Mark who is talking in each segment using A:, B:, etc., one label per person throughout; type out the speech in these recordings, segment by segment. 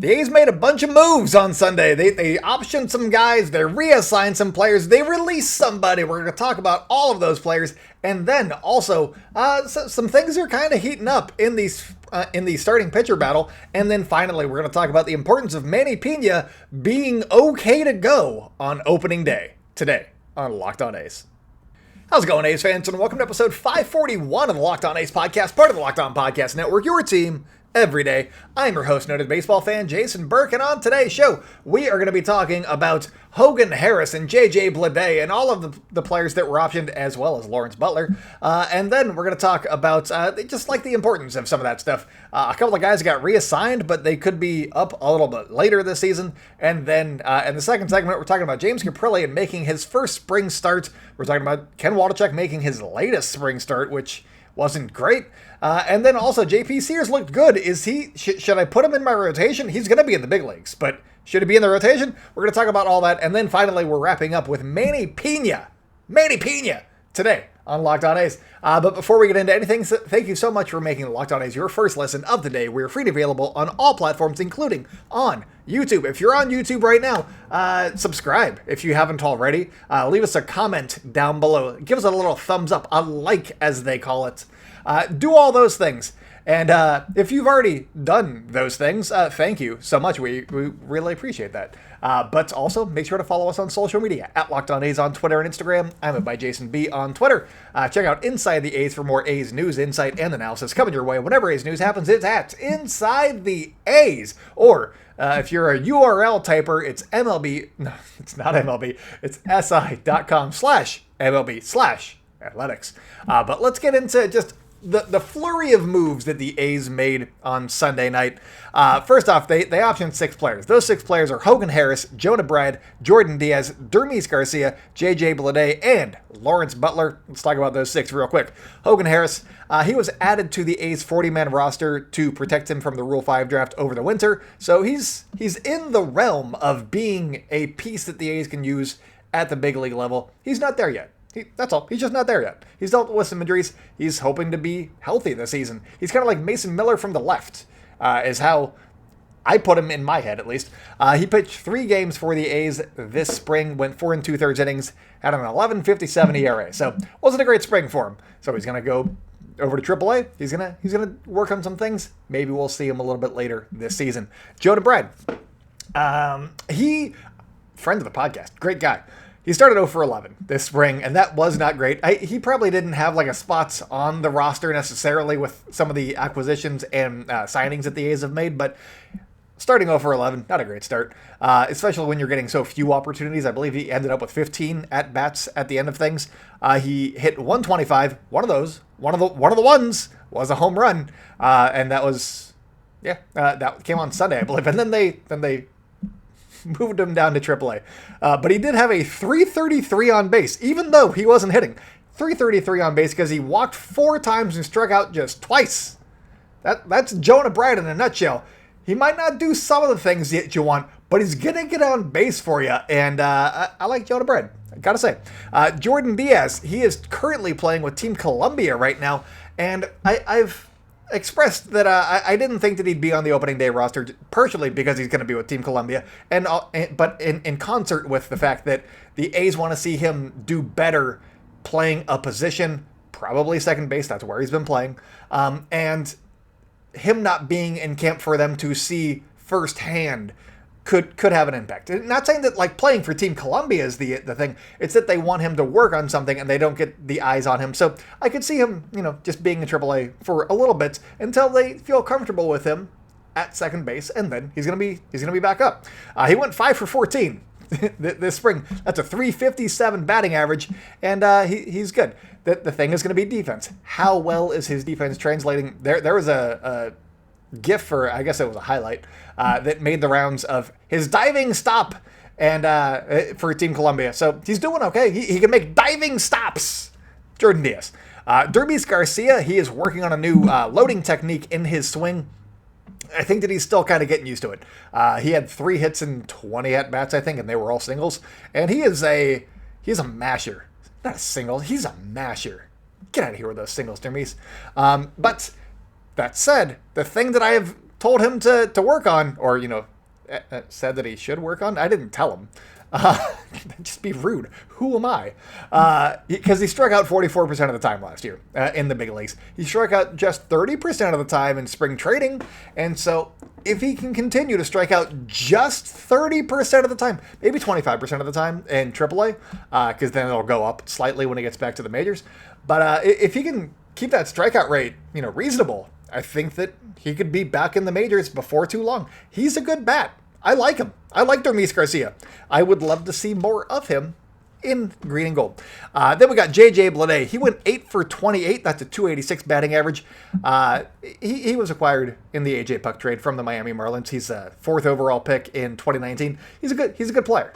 A: The A's made a bunch of moves on Sunday. They optioned some guys, they reassigned some players, they released somebody. We're going to talk about all of those players, and then also some things are kind of heating up in the starting pitcher battle. And then finally, we're going to talk about the importance of Manny Piña being okay to go on opening day today on Locked On A's. How's it going, A's fans? And welcome to episode 541 of the Locked On A's podcast, part of the Locked On Podcast Network, your team every day. I'm your host, noted baseball fan Jason Burke, and on today's show, we are going to be talking about Hogan Harris and J.J. Bleday and all of the players that were optioned, as well as Lawrence Butler. And then we're going to talk about just like the importance of some of that stuff. A couple of guys got reassigned, but they could be up a little bit later this season. And then in the second segment, we're talking about James Kaprielian making his first spring start. We're talking about Ken Waldichuk making his latest spring start, which wasn't great. And then also J.P. Sears looked good. Should I put him in my rotation? He's going to be in the big leagues, but should he be in the rotation? We're going to talk about all that. And then finally, we're wrapping up with Manny Pina today on Locked On A's. But before we get into anything, thank you so much for making Locked On A's your first listen of the day. We're free and available on all platforms, including on YouTube. If you're on YouTube right now, subscribe if you haven't already. Leave us a comment down below. Give us a little thumbs up, a like as they call it. Do all those things. And if you've already done those things, thank you so much. We really appreciate that. But also, make sure to follow us on social media, at Locked On A's on Twitter and Instagram. I'm at @JasonB on Twitter. Check out Inside the A's for more A's news, insight, and analysis coming your way. Whenever A's news happens, it's at Inside the A's. Or if you're a URL typer, it's MLB. No, it's not MLB. It's si.com/MLB/athletics. But let's get into just the flurry of moves that the A's made on Sunday night. First off, they optioned 6 players. Those 6 players are Hogan Harris, Jonah Brad, Jordan Diaz, Dermis Garcia, J.J. Bleday, and Lawrence Butler. Let's talk about those 6 real quick. Hogan Harris, he was added to the A's 40-man roster to protect him from the Rule 5 draft over the winter. So he's in the realm of being a piece that the A's can use at the big league level. He's not there yet. That's all. He's just not there yet. He's dealt with some injuries. He's hoping to be healthy this season. He's kind of like Mason Miller from the left, is how I put him in my head, at least. He pitched 3 games for the A's this spring, went 4 2/3 innings, had an 11.57 ERA. So wasn't a great spring for him. So he's going to go over to AAA. He's gonna work on some things. Maybe we'll see him a little bit later this season. Jonah Brad, friend of the podcast, great guy. He started 0 for 11 this spring, and that was not great. He probably didn't have like a spots on the roster necessarily with some of the acquisitions and signings that the A's have made, but starting 0 for 11, not a great start, especially when you're getting so few opportunities. I believe he ended up with 15 at-bats at the end of things. He hit 125. One of the ones was a home run, and that was, that came on Sunday, I believe. And then they moved him down to AAA. But he did have a 333 on base, even though he wasn't hitting. 333 on base because he walked 4 times and struck out just twice. That's Jonah Brad in a nutshell. He might not do some of the things that you want, but he's going to get on base for you. And I like Jonah Brad, I gotta say. Jordan Diaz, he is currently playing with Team Columbia right now. And I've expressed that I didn't think that he'd be on the opening day roster, partially because he's going to be with Team Columbia, but in concert with the fact that the A's want to see him do better playing a position, probably second base, that's where he's been playing, and him not being in camp for them to see firsthand could have an impact. Not saying that like playing for Team Columbia is the thing. It's that they want him to work on something and they don't get the eyes on him. So I could see him, just being in AAA for a little bit until they feel comfortable with him at second base, and then he's gonna be back up. He went 5 for 14 this spring. That's a 357 batting average, and he's good. The thing is going to be defense. How well is his defense translating? There was a GIF, or I guess it was a highlight, that made the rounds of his diving stop and for Team Columbia. So he's doing okay. He can make diving stops. Jordan Diaz. Dermis Garcia, he is working on a new loading technique in his swing. I think that he's still kind of getting used to it. He had 3 hits and 20 at-bats, I think, and they were all singles. And he's a masher. Not a single, he's a masher. Get out of here with those singles, Dermis. But that said, the thing that I have told him to work on, or, said that he should work on. I didn't tell him. Just be rude. Who am I? Because he struck out 44% of the time last year in the big leagues. He struck out just 30% of the time in spring training. And so if he can continue to strike out just 30% of the time, maybe 25% of the time in AAA, because then it'll go up slightly when he gets back to the majors. But if he can keep that strikeout rate, reasonable, I think that he could be back in the majors before too long. He's a good bat. I like him. I like Dermis Garcia. I would love to see more of him in green and gold. Then we got J.J. Bleday. He went 8 for 28. That's a 286 batting average. He was acquired in the A.J. Puck trade from the Miami Marlins. He's a 4th overall pick in 2019. He's a good player.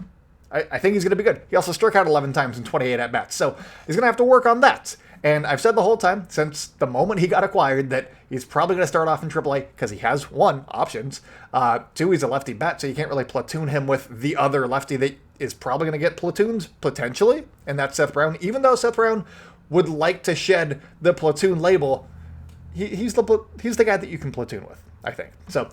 A: I think he's going to be good. He also struck out 11 times in 28 at-bats. So he's going to have to work on that. And I've said the whole time, since the moment he got acquired, that he's probably going to start off in AAA because he has, 1, options. 2, he's a lefty bat, so you can't really platoon him with the other lefty that is probably going to get platoons, potentially, and that's Seth Brown. Even though Seth Brown would like to shed the platoon label, he's the guy that you can platoon with, I think. So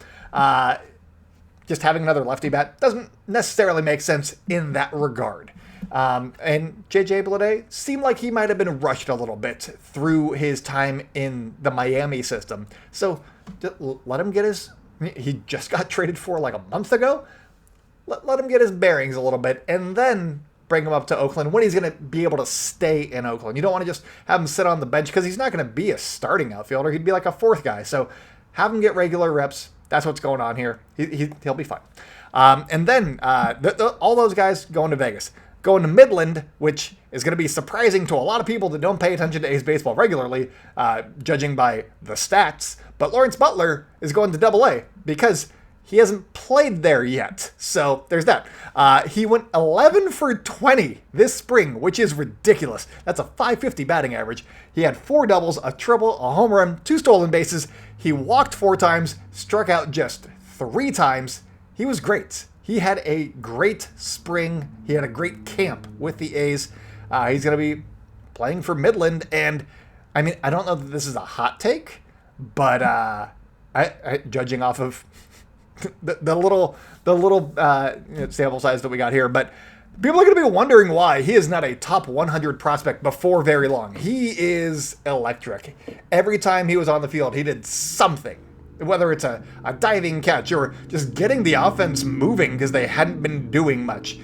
A: just having another lefty bat doesn't necessarily make sense in that regard. And J.J. Bleday seemed like he might have been rushed a little bit through his time in the Miami system. So let him get his... He just got traded for like a month ago. Let him get his bearings a little bit and then bring him up to Oakland when he's going to be able to stay in Oakland. You don't want to just have him sit on the bench because he's not going to be a starting outfielder. He'd be like a 4th guy. So have him get regular reps. That's what's going on here. He'll be fine. And then all those guys going to Vegas. Going to Midland, which is going to be surprising to a lot of people that don't pay attention to A's baseball regularly, judging by the stats. But Lawrence Butler is going to Double-A because he hasn't played there yet. So there's that. He went 11 for 20 this spring, which is ridiculous. That's a 550 batting average. He had 4 doubles, a triple, a home run, 2 stolen bases. He walked 4 times, struck out just 3 times. He was great. He had a great spring. He had a great camp with the A's. He's going to be playing for Midland. And, I mean, I don't know that this is a hot take, but judging off of the little sample size that we got here, but people are going to be wondering why he is not a top 100 prospect before very long. He is electric. Every time he was on the field, he did something. Whether it's a diving catch or just getting the offense moving because they hadn't been doing much.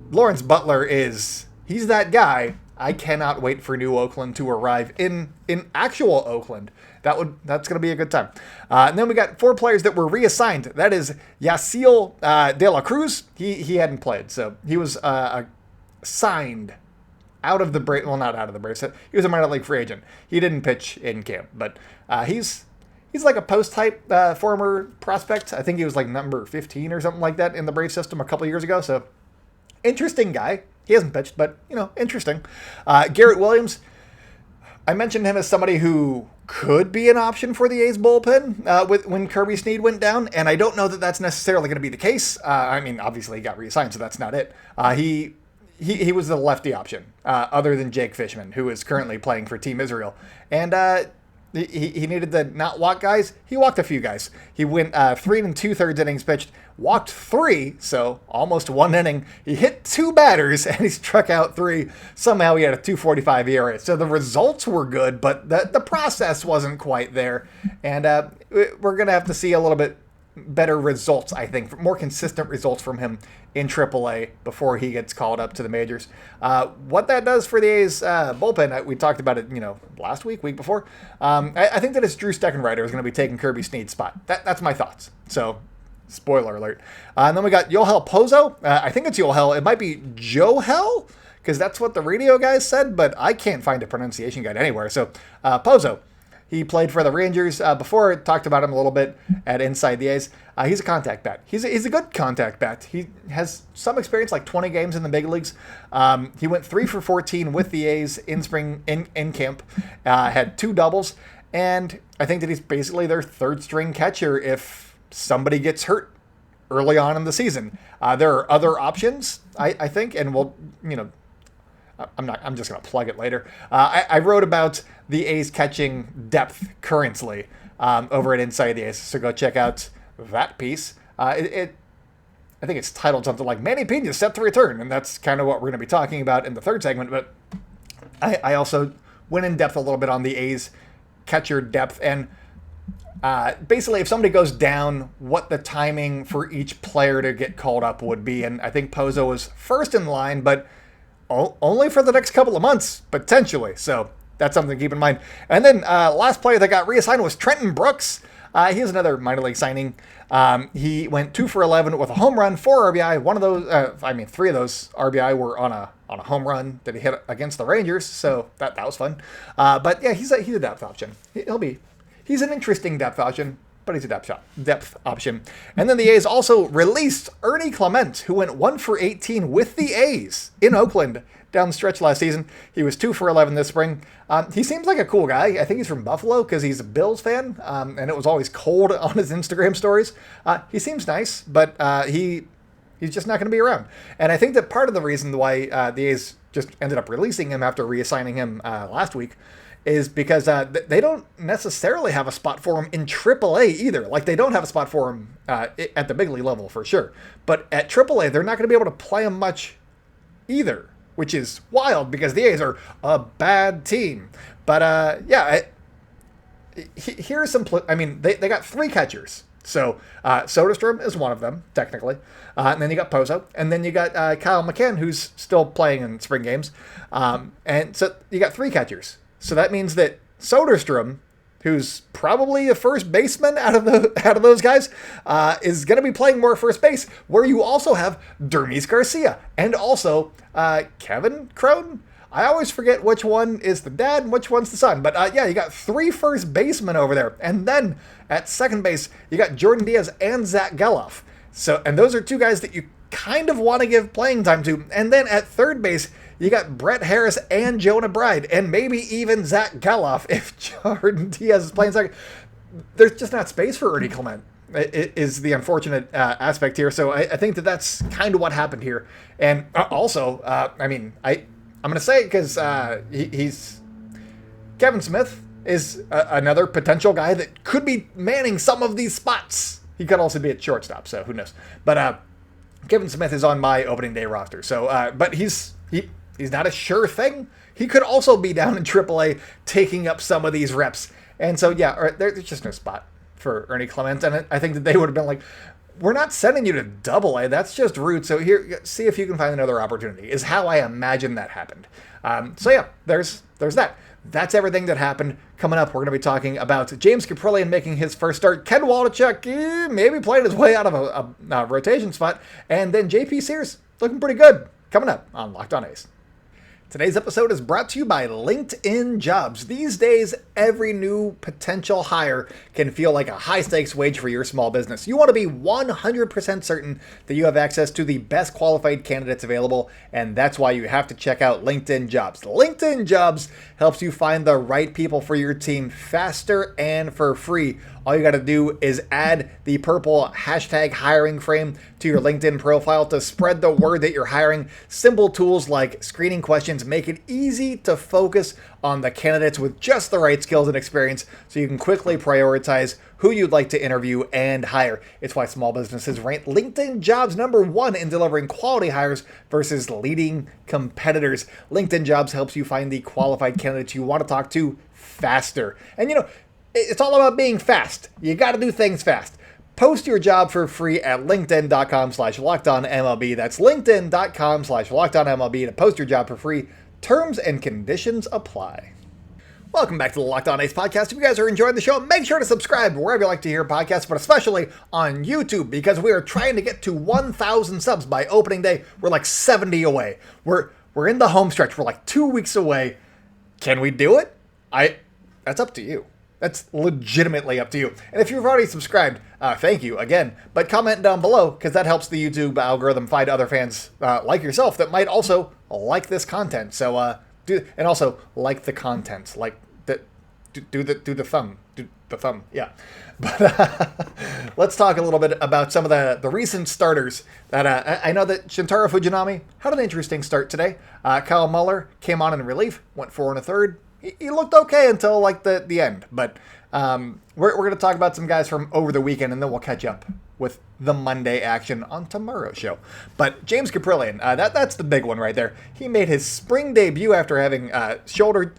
A: Lawrence Butler he's that guy. I cannot wait for New Oakland to arrive in actual Oakland. That's going to be a good time. And then we got 4 players that were reassigned. That is Yasiel De La Cruz. He hadn't played, so he was signed out of the Braves. Well, not out of the Braves. He was a minor league free agent. He didn't pitch in camp, but he's like a post-type former prospect. I think he was like number 15 or something like that in the Brave system a couple years ago. So, interesting guy. He hasn't pitched, but, interesting. Garrett Williams, I mentioned him as somebody who could be an option for the A's bullpen when Kirby Snead went down, and I don't know that that's necessarily going to be the case. I mean, obviously he got reassigned, so that's not it. He was the lefty option, other than Jake Fishman, who is currently playing for Team Israel. And he needed to not walk guys. He walked a few guys. He went 3 2/3 innings pitched, walked 3, so almost 1 inning. He hit 2 batters, and he struck out 3. Somehow he had a 2.45 ERA. So the results were good, but the process wasn't quite there. And we're going to have to see a little bit better results, I think, more consistent results from him in AAA before he gets called up to the majors. What that does for the A's bullpen, we talked about it, last week before. I think that it's Drew Steckenrider is going to be taking Kirby Snead's spot. That's my thoughts. So, spoiler alert. And then we got Yohel Pozo. I think it's Yohel. It might be Johel, because that's what the radio guys said, but I can't find a pronunciation guide anywhere. So, Pozo. He played for the Rangers before. Talked about him a little bit at Inside the A's. He's a contact bat. He's a good contact bat. He has some experience, like 20 games in the big leagues. He went 3 for 14 with the A's in spring in camp. Had 2 doubles, and I think that he's basically their 3rd string catcher if somebody gets hurt early on in the season. There are other options, I think, and we'll I'm just going to plug it later. I wrote about the A's catching depth currently over at Inside the A's. So go check out that piece. I think it's titled something like Manny Pina set to return, and that's kind of what we're going to be talking about in the third segment. But I also went in depth a little bit on the A's catcher depth, and basically if somebody goes down, what the timing for each player to get called up would be. And I think Pozo was first in line, but only for the next couple of months, potentially. So that's something to keep in mind. And then last player that got reassigned was Trenton Brooks. He's another minor league signing. He went 2 for 11 with a home run, 4 RBI. One of those, 3 of those RBI were on a home run that he hit against the Rangers. So that was fun. But yeah, he's a depth option. He's an interesting depth option, but he's a depth option. And then the A's also released Ernie Clement, who went 1 for 18 with the A's in Oakland down the stretch last season. He was 2 for 11 this spring. He seems like a cool guy. I think he's from Buffalo because he's a Bills fan, and it was always cold on his Instagram stories. He seems nice, but he's just not going to be around. And I think that part of the reason why the A's just ended up releasing him after reassigning him last week is because they don't necessarily have a spot for him in AAA either. Like, they don't have a spot for him at the big league level for sure. But at AAA, they're not going to be able to play him much either, which is wild because the A's are a bad team. But here's some. They got 3 catchers. So Soderstrom is one of them, technically. And then you got Pozo. And then you got Kyle McCann, who's still playing in spring games. And so you got 3 catchers. So that means that Soderstrom, who's probably a first baseman out of those guys, is going to be playing more first base, where you also have Dermis Garcia and also Kevin Crone. I always forget which one is the dad and which one's the son. But you got 3 first basemen over there. And then at second base, you got Jordan Diaz and Zach Geloff. And those are 2 guys that you kind of want to give playing time to. And then at third base, you got Brett Harris and Jonah Bride, and maybe even Zach Geloff if Jordan Diaz is playing second. There's just not space for Ernie Clement. It is the unfortunate aspect here. So I think that's kind of what happened here. And also, I'm going to say it because he's Kevin Smith is another potential guy that could be manning some of these spots. He could also be at shortstop, so who knows. But Kevin Smith is on my opening day roster. So, but he's not a sure thing. He could also be down in AAA taking up some of these reps. And so, there's just no spot for Ernie Clement. And I think that they would have been like, we're not sending you to AA. That's just rude. So here, see if you can find another opportunity, is how I imagine that happened. There's that. That's everything that happened. Coming up, we're going to be talking about James Kaprielian making his first start, Ken Waldichuk maybe playing his way out of a rotation spot, and then JP Sears looking pretty good. Coming up on Locked On A's. Today's episode is brought to you by LinkedIn Jobs. These days, every new potential hire can feel like a high-stakes wage for your small business. You want to be 100% certain that you have access to the best qualified candidates available, and that's why you have to check out LinkedIn Jobs. LinkedIn Jobs helps you find the right people for your team faster and for free. All you got to do is add the purple hashtag hiring frame to your LinkedIn profile to spread the word that you're hiring. Simple tools like screening questions make it easy to focus on the candidates with just the right skills and experience so you can quickly prioritize who you'd like to interview and hire. It's why small businesses rank LinkedIn Jobs #1 in delivering quality hires versus leading competitors. LinkedIn Jobs helps you find the qualified candidates you want to talk to faster. And it's all about being fast. You got to do things fast. Post your job for free at linkedin.com/lockedonmlb. That's linkedin.com/lockedonmlb to post your job for free. Terms and conditions apply. Welcome back to the Locked On A's podcast. If you guys are enjoying the show, make sure to subscribe wherever you like to hear podcasts, but especially on YouTube, because we are trying to get to 1,000 subs by opening day. We're like 70 away. We're in the home stretch. We're like 2 weeks away. Can we do it? That's up to you. That's legitimately up to you. And if you've already subscribed, thank you again. But comment down below, because that helps the YouTube algorithm find other fans like yourself that might also like this content. So and also like the content, like do the thumb, yeah. But let's talk a little bit about some of the recent starters. That I know that Shintaro Fujinami had an interesting start today. Kyle Muller came on in relief, went 4 1/3. he looked okay until like the end. But we're going to talk about some guys from over the weekend, and then we'll catch up with the Monday action on tomorrow's show. But James Kaprielian, that's the big one right there. He made his spring debut after having shoulder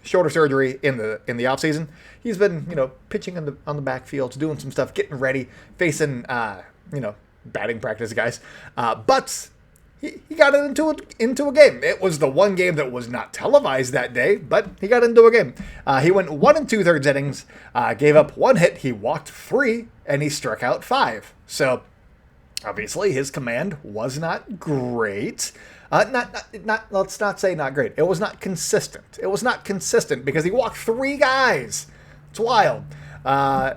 A: surgery in the offseason. He's been, pitching on the backfields, doing some stuff, getting ready, facing, batting practice guys. But he got into a game. It was the one game that was not televised that day, but he got into a game. He went 1 2/3 innings, gave up 1 hit, he walked 3, and he struck out 5. So obviously his command was not great. Let's not say not great. It was not consistent. It was not consistent because he walked 3 guys. It's wild.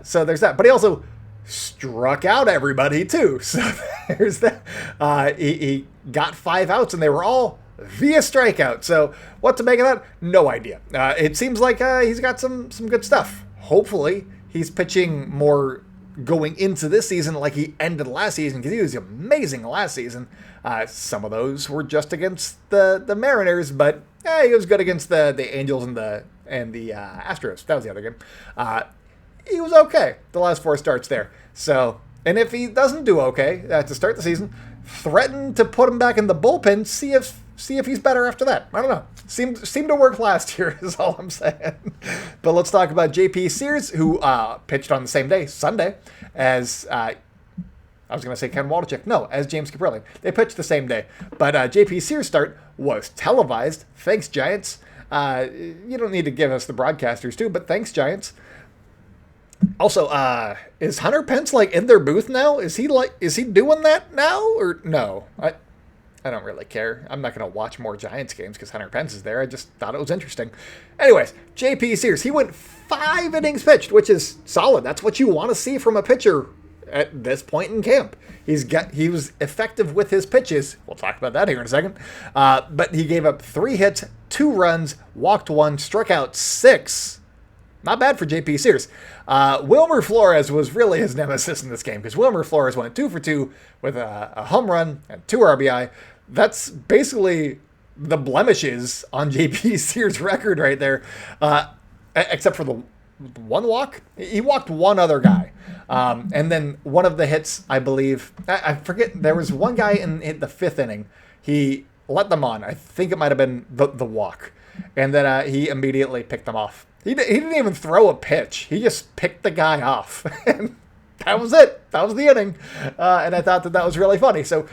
A: So there's that. But he also struck out everybody too. So there's that. He got 5 outs and they were all via strikeout. So what to make of that? No idea. It seems like he's got some good stuff. Hopefully he's pitching more going into this season like he ended last season, because he was amazing last season. Some of those were just against the Mariners, but he was good against the Angels and the Astros. That was the other game. He was okay the last 4 starts there. So, and if he doesn't do okay to start the season, threaten to put him back in the bullpen, see if he's better after that. I don't know. Seemed to work last year is all I'm saying. But let's talk about J.P. Sears, who pitched on the same day, Sunday, as I was going to say Ken Waldichuk. No, as James Kaprielian. They pitched the same day. But J.P. Sears' start was televised. Thanks, Giants. You don't need to give us the broadcasters too, but thanks, Giants. Also, is Hunter Pence in their booth now? Is he doing that now or no? I don't really care. I'm not going to watch more Giants games because Hunter Pence is there. I just thought it was interesting. Anyways, J.P. Sears, he went 5 innings pitched, which is solid. That's what you want to see from a pitcher at this point in camp. He was effective with his pitches. We'll talk about that here in a second. But he gave up 3 hits, 2 runs, walked 1, struck out 6. Not bad for J.P. Sears. Wilmer Flores was really his nemesis in this game, because Wilmer Flores went 2 for 2 with a home run and 2 RBI. That's basically the blemishes on J.P. Sears' record right there, except for the 1 walk. He walked 1 other guy. And then one of the hits, I believe, I forget, there was one guy in the 5th inning. He let them on. I think it might have been the walk. And then he immediately picked them off. He didn't even throw a pitch. He just picked the guy off. And that was it. That was the inning. And I thought that was really funny. So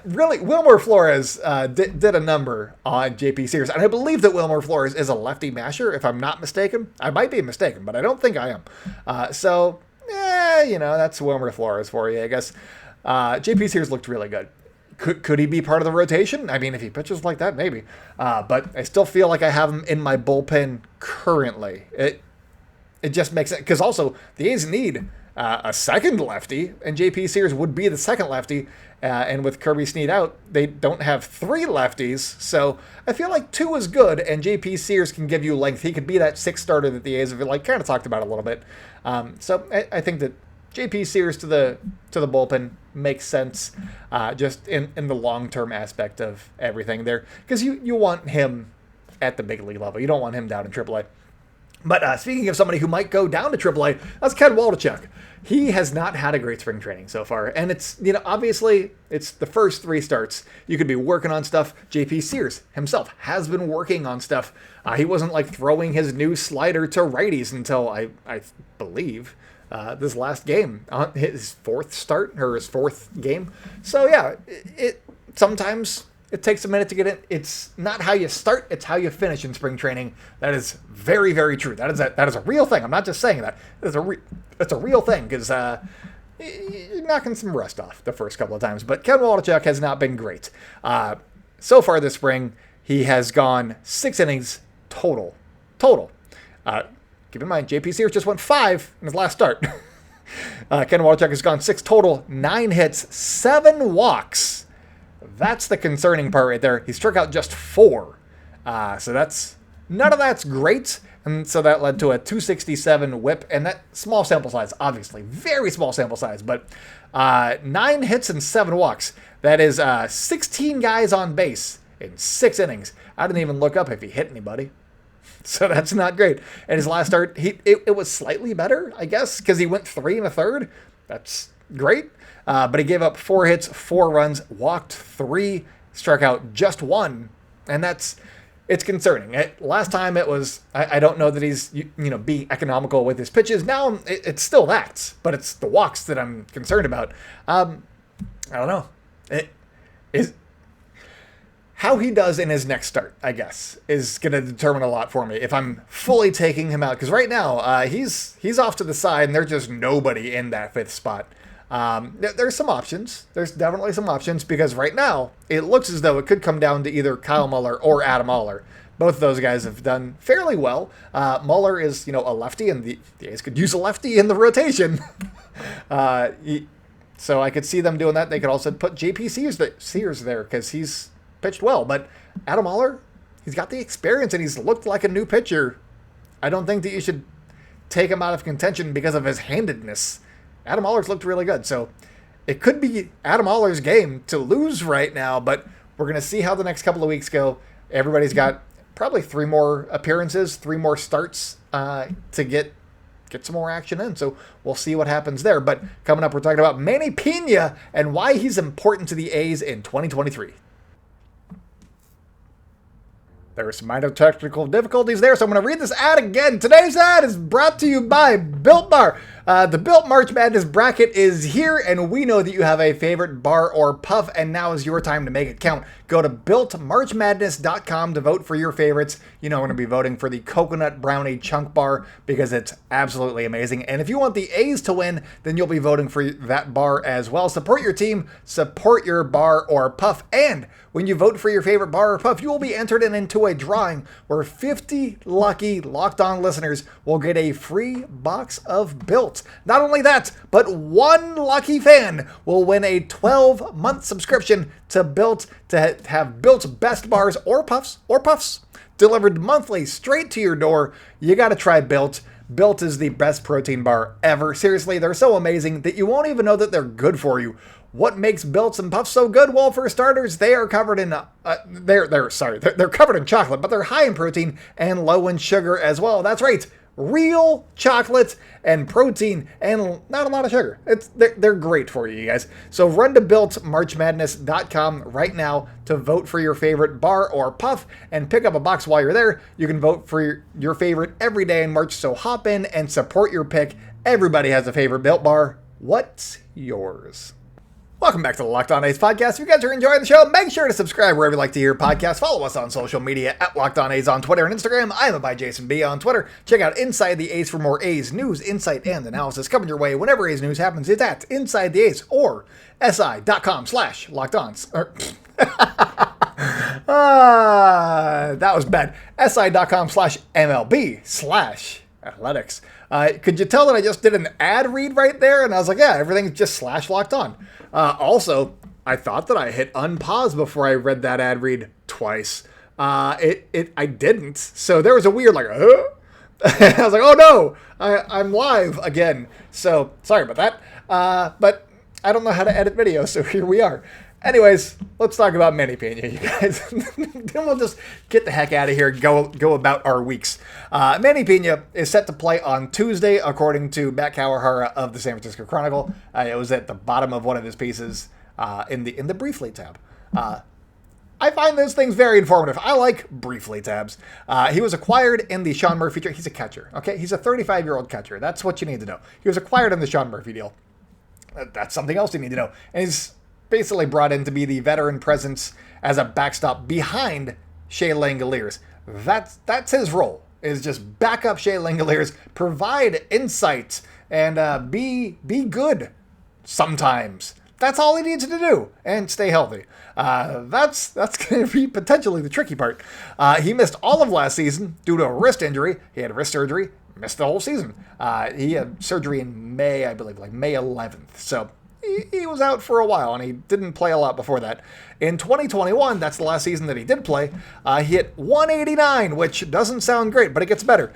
A: really, Wilmer Flores did a number on J.P. Sears. And I believe that Wilmer Flores is a lefty masher, if I'm not mistaken. I might be mistaken, but I don't think I am. So, that's Wilmer Flores for you, I guess. J.P. Sears looked really good. Could he be part of the rotation? I mean, if he pitches like that, maybe. But I still feel like I have him in my bullpen currently. It just makes sense. Because also, the A's need a second lefty, and J.P. Sears would be the second lefty. And with Kirby Snead out, they don't have 3 lefties. So I feel like 2 is good, and J.P. Sears can give you length. He could be that 6th starter that the A's have kind of talked about a little bit. So I think that J.P. Sears to the bullpen makes sense, just in the long-term aspect of everything there, because you want him at the big league level. You don't want him down in AAA. But speaking of somebody who might go down to AAA, that's Ken Waldichuk. He has not had a great spring training so far, and it's obviously it's the first 3 starts. You could be working on stuff. J.P. Sears himself has been working on stuff. He wasn't throwing his new slider to righties until I believe this last game, his 4th start or his 4th game. So yeah, sometimes it takes a minute to get in. It's not how you start, it's how you finish in spring training. That is very, very true. That is a real thing. I'm not just saying that. It's a real thing, because you're knocking some rust off the first couple of times. But Ken Waldichuk has not been great. So far this spring, he has gone 6 innings total. Keep in mind, J.P. Sears just went 5 in his last start. Ken Waldichuk has gone 6 total, 9 hits, 7 walks. That's the concerning part right there. He struck out just 4. So none of that's great. And so that led to a 267 whip. And that small sample size, obviously. Very small sample size. But 9 hits and 7 walks. That is 16 guys on base in 6 innings. I didn't even look up if he hit anybody. So that's not great. And his last start, it was slightly better, I guess, because he went 3 1/3. That's great. But he gave up 4 hits, 4 runs, walked 3, struck out just 1. And it's concerning. Last time it was, I don't know that he's, being economical with his pitches. Now it's still that, but it's the walks that I'm concerned about. I don't know. It is how he does in his next start, I guess, is going to determine a lot for me if I'm fully taking him out. Because right now, he's off to the side, and there's just nobody in that 5th spot. There's some options. There's definitely some options because right now it looks as though it could come down to either Kyle Muller or Adam Oller. Both of those guys have done fairly well. Muller is, a lefty, and the A's could use a lefty in the rotation. So I could see them doing that. They could also put JP Sears there because he's pitched well. But Adam Oller, he's got the experience and he's looked like a new pitcher. I don't think that you should take him out of contention because of his handedness. Adam Oller's looked really good, so it could be Adam Oller's game to lose right now, but we're going to see how the next couple of weeks go. Everybody's got probably 3 more appearances, 3 more starts to get some more action in, so we'll see what happens there. But coming up, we're talking about Manny Piña and why he's important to the A's in 2023. There were some minor technical difficulties there, so I'm going to read this ad again. Today's ad is brought to you by Built Bar. The Built March Madness bracket is here, and we know that you have a favorite bar or puff, and now is your time to make it count. Go to BuiltMarchMadness.com to vote for your favorites. I'm going to be voting for the Coconut Brownie Chunk Bar because it's absolutely amazing. And if you want the A's to win, then you'll be voting for that bar as well. Support your team, support your bar or puff, and when you vote for your favorite bar or puff, you will be entered into a drawing where 50 lucky Locked On listeners will get a free box of Built. Not only that, but 1 lucky fan will win a 12-month subscription to Built to have Built's best bars or puffs delivered monthly straight to your door. You got to try Built. Built is the best protein bar ever. Seriously, they're so amazing that you won't even know that they're good for you. What makes Builts and Puffs so good? Well, for starters, they are covered in they're covered in chocolate, but they're high in protein and low in sugar as well. That's right. Real chocolate and protein and not a lot of sugar. They're great for you guys. So run to BuiltMarchMadness.com right now to vote for your favorite bar or puff and pick up a box while you're there. You can vote for your favorite every day in March, so hop in and support your pick. Everybody has a favorite Built bar. What's yours? Welcome back to the Locked On A's podcast. If you guys are enjoying the show, make sure to subscribe wherever you like to hear podcasts. Follow us on social media at Locked On A's on Twitter and Instagram. I'm a by Jason B on Twitter. Check out Inside the A's for more A's news, insight, and analysis coming your way whenever A's news happens. It's at Inside the A's or si.com/lockedons. That was bad. si.com/MLB/athletics. Could you tell that I just did an ad read right there? And I was like, yeah, everything's just /locked on. Also, I thought that I hit unpause before I read that ad read twice. I didn't. So there was a weird I was like, oh no, I'm live again. So sorry about that. But I don't know how to edit video, so here we are. Anyways, let's talk about Manny Piña, you guys. Then we'll just get the heck out of here and go about our weeks. Manny Piña is set to play on Tuesday, according to Matt Kawahara of the San Francisco Chronicle. It was at the bottom of one of his pieces in the Briefly tab. I find those things very informative. I like Briefly tabs. He was acquired in the Sean Murphy trade. He's a catcher, okay? He's a 35-year-old catcher. That's what you need to know. He was acquired in the Sean Murphy deal. That's something else you need to know. And he's basically brought in to be the veteran presence as a backstop behind Shea Langoliers. That's his role, is just back up Shea Langoliers, provide insight, and be good sometimes. That's all he needs to do, and stay healthy. That's going to be potentially the tricky part. He missed all of last season due to a wrist injury. He had wrist surgery, missed the whole season. He had surgery in May, I believe, like May 11th. So he was out for a while, and he didn't play a lot before that. In 2021, that's the last season that he did play, he hit 189, which doesn't sound great, but it gets better.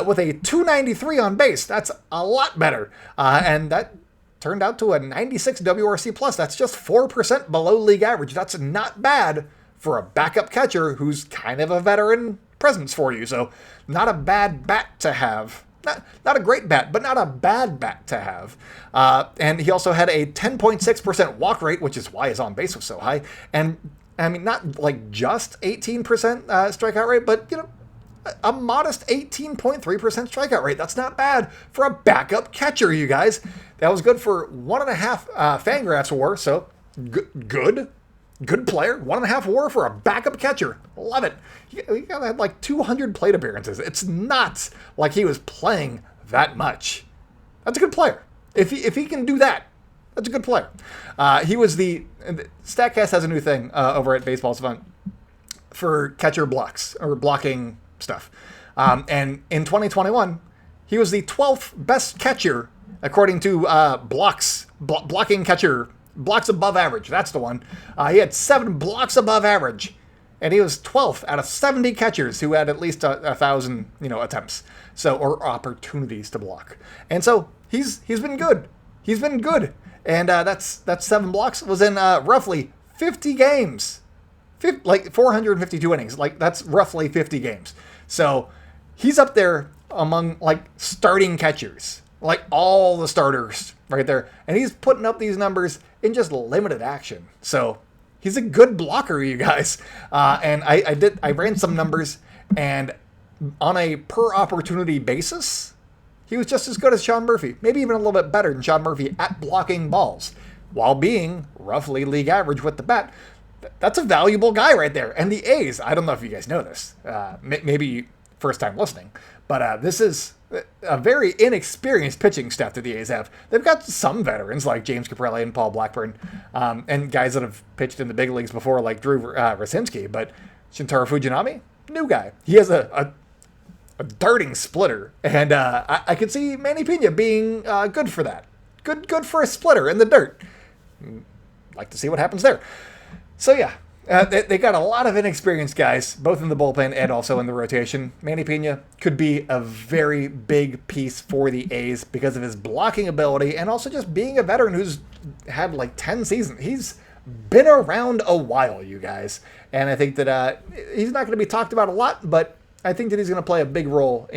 A: With a 293 on base, that's a lot better. And that turned out to a 96 WRC+. That's just 4% below league average. That's not bad for a backup catcher who's kind of a veteran presence for you. So not a bad bat to have. Not a great bat, but not a bad bat to have. And he also had a 10.6% walk rate, which is why his on base was so high. And I mean, not like just 18% strikeout rate, but, you know, a modest 18.3% strikeout rate. That's not bad for a backup catcher, you guys. That was good for 1.5 Fangraphs WAR, so good player. 1.5 WAR for a backup catcher. Love it. He had like 200 plate appearances. It's not like he was playing that much. That's a good player. If he can do that, that's a good player. He was StatCast has a new thing over at Baseball Savant for catcher blocks or blocking stuff. And in 2021, he was the 12th best catcher according to blocking catcher, blocks above average. That's the one. He had 7 blocks above average, and he was 12th out of 70 catchers who had at least 1,000, attempts, or opportunities to block. And so he's been good. He's been good, and that's 7 blocks was in roughly 50 games, like 452 innings. Like that's roughly 50 games. So he's up there among like starting catchers, like all the starters right there. And he's putting up these numbers in just limited action. So he's a good blocker, you guys. And I ran some numbers, and on a per opportunity basis, he was just as good as Sean Murphy, maybe even a little bit better than Sean Murphy at blocking balls, while being roughly league average with the bat. That's a valuable guy right there. And the A's, I don't know if you guys know this, maybe first time listening, but this is a very inexperienced pitching staff that the A's have. They've got some veterans like James Kaprielian and Paul Blackburn, and guys that have pitched in the big leagues before like Drew Rasinski, but Shintaro Fujinami, new guy. He has a darting splitter, and I could see Manny Pina being good for that. Good for a splitter in the dirt. Like to see what happens there. So yeah, they got a lot of inexperienced guys, both in the bullpen and also in the rotation. Manny Piña could be a very big piece for the A's because of his blocking ability and also just being a veteran who's had like 10 seasons. He's been around a while, you guys. And I think that he's not going to be talked about a lot, but I think that he's going to play a big role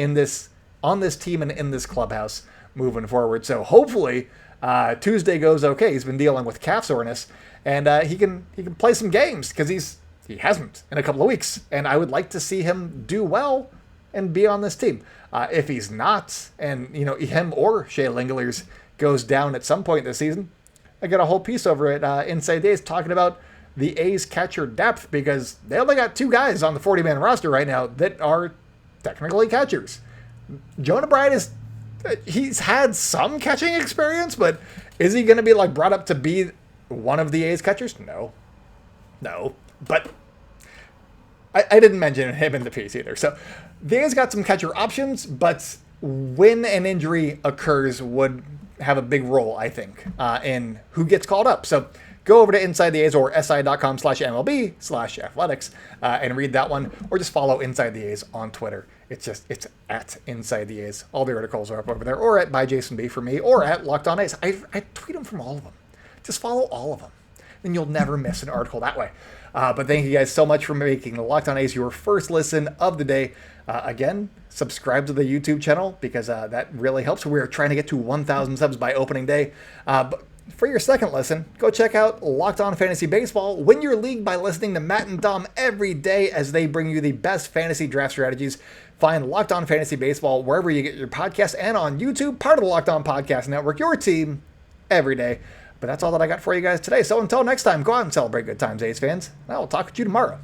A: on this team and in this clubhouse moving forward. So hopefully Tuesday goes okay. He's been dealing with calf soreness. And he can play some games because he hasn't in a couple of weeks. And I would like to see him do well and be on this team. If he's not, and him or Shea Lingelers goes down at some point this season, I got a whole piece over at Inside the A's talking about the A's catcher depth because they only got 2 guys on the 40-man roster right now that are technically catchers. Jonah Bryan he's had some catching experience, but is he going to be like brought up to be one of the A's catchers? No. But I didn't mention him in the piece either. So the A's got some catcher options, but when an injury occurs would have a big role, I think, in who gets called up. So go over to Inside the A's or si.com/MLB/athletics and read that one, or just follow Inside the A's on Twitter. It's at Inside the A's. All the articles are up over there, or at by Jason B for me, or at Locked On A's. I tweet them from all of them. Just follow all of them. Then you'll never miss an article that way. But thank you guys so much for making the Locked On A's your first listen of the day. Again, subscribe to the YouTube channel because that really helps. We're trying to get to 1,000 subs by opening day. But for your second listen, go check out Locked On Fantasy Baseball. Win your league by listening to Matt and Dom every day as they bring you the best fantasy draft strategies. Find Locked On Fantasy Baseball wherever you get your podcasts and on YouTube, part of the Locked On Podcast Network, your team every day. But that's all that I got for you guys today. So until next time, go out and celebrate good times, A's fans. I will talk to you tomorrow.